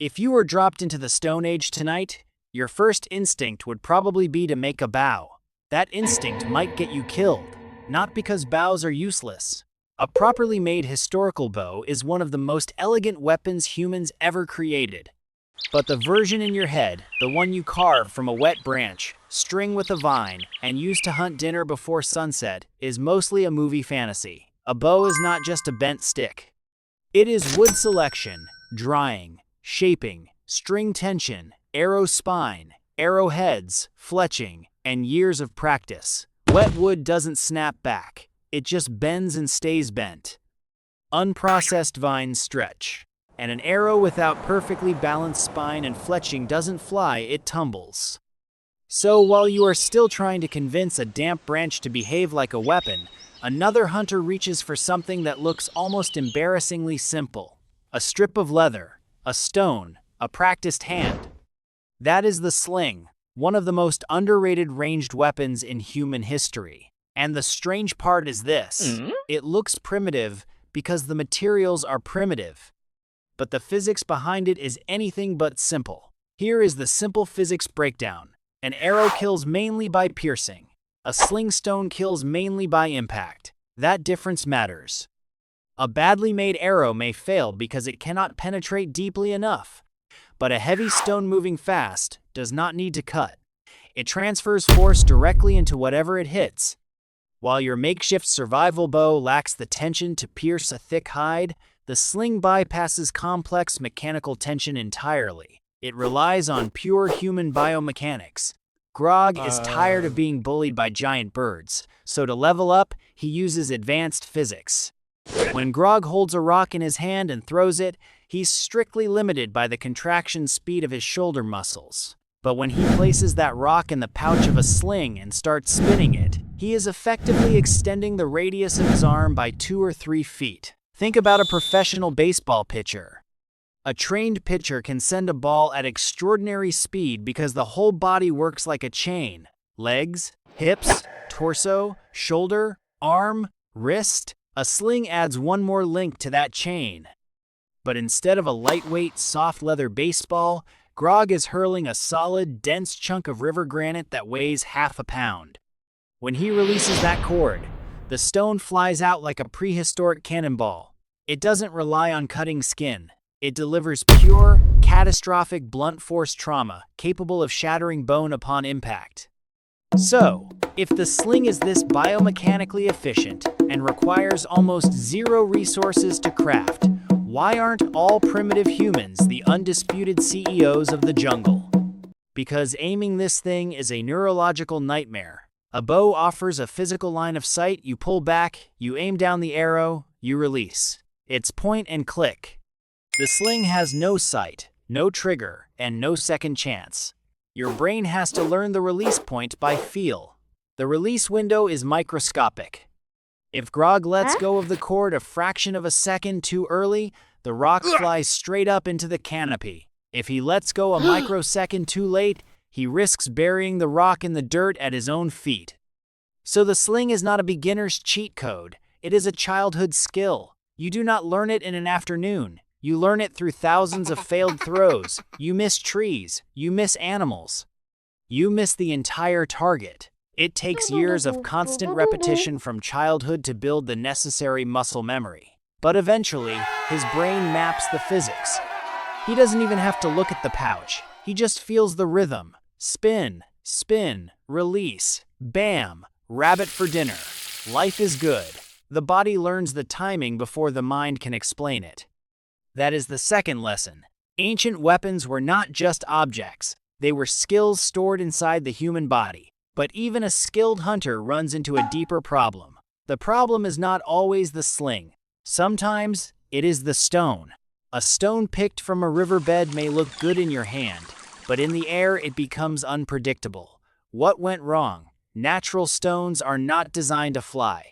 If you were dropped into the Stone Age tonight, your first instinct would probably be to make a bow. That instinct might get you killed, not because bows are useless. A properly made historical bow is one of the most elegant weapons humans ever created. But the version in your head, the one you carve from a wet branch, string with a vine, and use to hunt dinner before sunset, is mostly a movie fantasy. A bow is not just a bent stick. It is wood selection, drying, shaping, string tension, arrow spine, arrowheads, fletching, and years of practice. Wet wood doesn't snap back. It just bends and stays bent. Unprocessed vines stretch. And an arrow without perfectly balanced spine and fletching doesn't fly, it tumbles. So while you are still trying to convince a damp branch to behave like a weapon, another hunter reaches for something that looks almost embarrassingly simple. A strip of leather, a stone, a practiced hand. That is the sling, one of the most underrated ranged weapons in human history. And the strange part is this. It looks primitive because the materials are primitive. But the physics behind it is anything but simple. Here is the simple physics breakdown. An arrow kills mainly by piercing. A sling stone kills mainly by impact. That difference matters. A badly made arrow may fail because it cannot penetrate deeply enough. But a heavy stone moving fast does not need to cut. It transfers force directly into whatever it hits. While your makeshift survival bow lacks the tension to pierce a thick hide, the sling bypasses complex mechanical tension entirely. It relies on pure human biomechanics. Grog is tired of being bullied by giant birds, so to level up, he uses advanced physics. When Grog holds a rock in his hand and throws it, he's strictly limited by the contraction speed of his shoulder muscles. But when he places that rock in the pouch of a sling and starts spinning it, he is effectively extending the radius of his arm by 2 or 3 feet. Think about a professional baseball pitcher. A trained pitcher can send a ball at extraordinary speed because the whole body works like a chain. Legs, hips, torso, shoulder, arm, wrist. A sling adds one more link to that chain. But instead of a lightweight, soft leather baseball, Grog is hurling a solid, dense chunk of river granite that weighs half a pound. When he releases that cord, the stone flies out like a prehistoric cannonball. It doesn't rely on cutting skin. It delivers pure, catastrophic blunt force trauma, capable of shattering bone upon impact. So, if the sling is this biomechanically efficient and requires almost zero resources to craft, why aren't all primitive humans the undisputed CEOs of the jungle? Because aiming this thing is a neurological nightmare. A bow offers a physical line of sight. You pull back, you aim down the arrow, you release. It's point and click. The sling has no sight, no trigger, and no second chance. Your brain has to learn the release point by feel. The release window is microscopic. If Grog lets go of the cord a fraction of a second too early, the rock flies straight up into the canopy. If he lets go a microsecond too late, he risks burying the rock in the dirt at his own feet. So the sling is not a beginner's cheat code. It is a childhood skill. You do not learn it in an afternoon. You learn it through thousands of failed throws. You miss trees. You miss animals. You miss the entire target. It takes years of constant repetition from childhood to build the necessary muscle memory. But eventually, his brain maps the physics. He doesn't even have to look at the pouch. He just feels the rhythm. Spin, spin, release, bam, rabbit for dinner. Life is good. The body learns the timing before the mind can explain it. That is the second lesson. Ancient weapons were not just objects. They were skills stored inside the human body. But even a skilled hunter runs into a deeper problem. The problem is not always the sling. Sometimes it is the stone. A stone picked from a riverbed may look good in your hand, but in the air it becomes unpredictable. What went wrong? Natural stones are not designed to fly.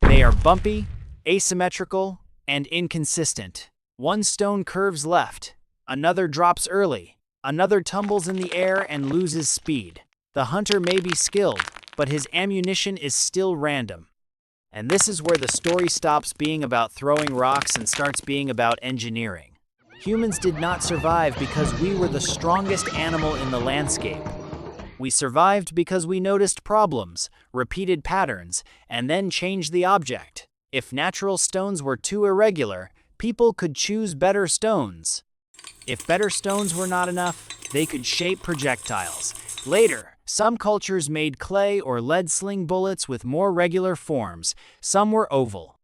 They are bumpy, asymmetrical, and inconsistent. One stone curves left, another drops early, another tumbles in the air and loses speed. The hunter may be skilled, but his ammunition is still random. And this is where the story stops being about throwing rocks and starts being about engineering. Humans did not survive because we were the strongest animal in the landscape. We survived because we noticed problems, repeated patterns, and then changed the object. If natural stones were too irregular, people could choose better stones. If better stones were not enough, they could shape projectiles. Later, some cultures made clay or lead sling bullets with more regular forms. Some were oval.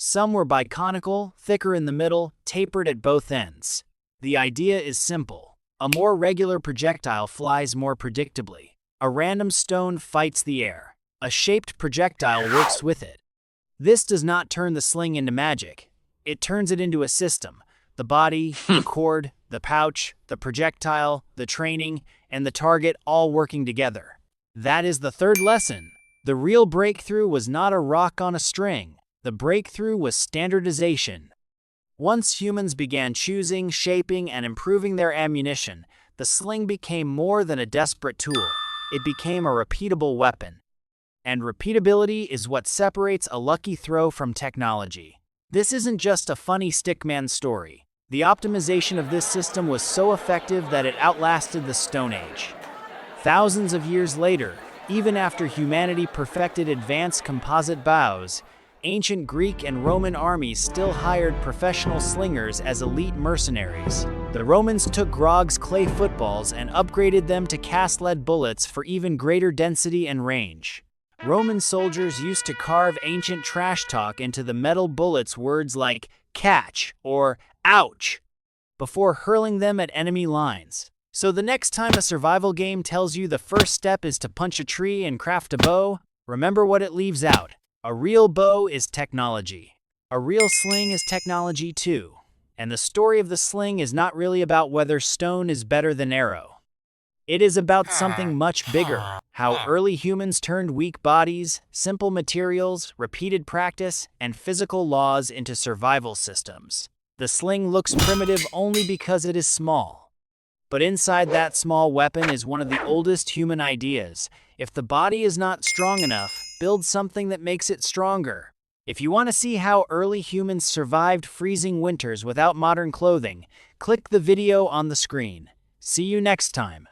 Some were biconical, thicker in the middle, tapered at both ends. The idea is simple. A more regular projectile flies more predictably. A random stone fights the air. A shaped projectile works with it. This does not turn the sling into magic. It turns it into a system. The body, the cord, the pouch, the projectile, the training, and the target all working together. That is the third lesson. The real breakthrough was not a rock on a string. The breakthrough was standardization. Once humans began choosing, shaping, and improving their ammunition, the sling became more than a desperate tool. It became a repeatable weapon. And repeatability is what separates a lucky throw from technology. This isn't just a funny stickman story. The optimization of this system was so effective that it outlasted the Stone Age. Thousands of years later, even after humanity perfected advanced composite bows, ancient Greek and Roman armies still hired professional slingers as elite mercenaries. The Romans took Grog's clay footballs and upgraded them to cast lead bullets for even greater density and range. Roman soldiers used to carve ancient trash talk into the metal bullets words like catch or ouch before hurling them at enemy lines. So the next time a survival game tells you the first step is to punch a tree and craft a bow, remember what it leaves out. A real bow is technology. A real sling is technology too. And the story of the sling is not really about whether stone is better than arrow. It is about something much bigger, how early humans turned weak bodies, simple materials, repeated practice, and physical laws into survival systems. The sling looks primitive only because it is small. But inside that small weapon is one of the oldest human ideas. If the body is not strong enough, build something that makes it stronger. If you want to see how early humans survived freezing winters without modern clothing, click the video on the screen. See you next time.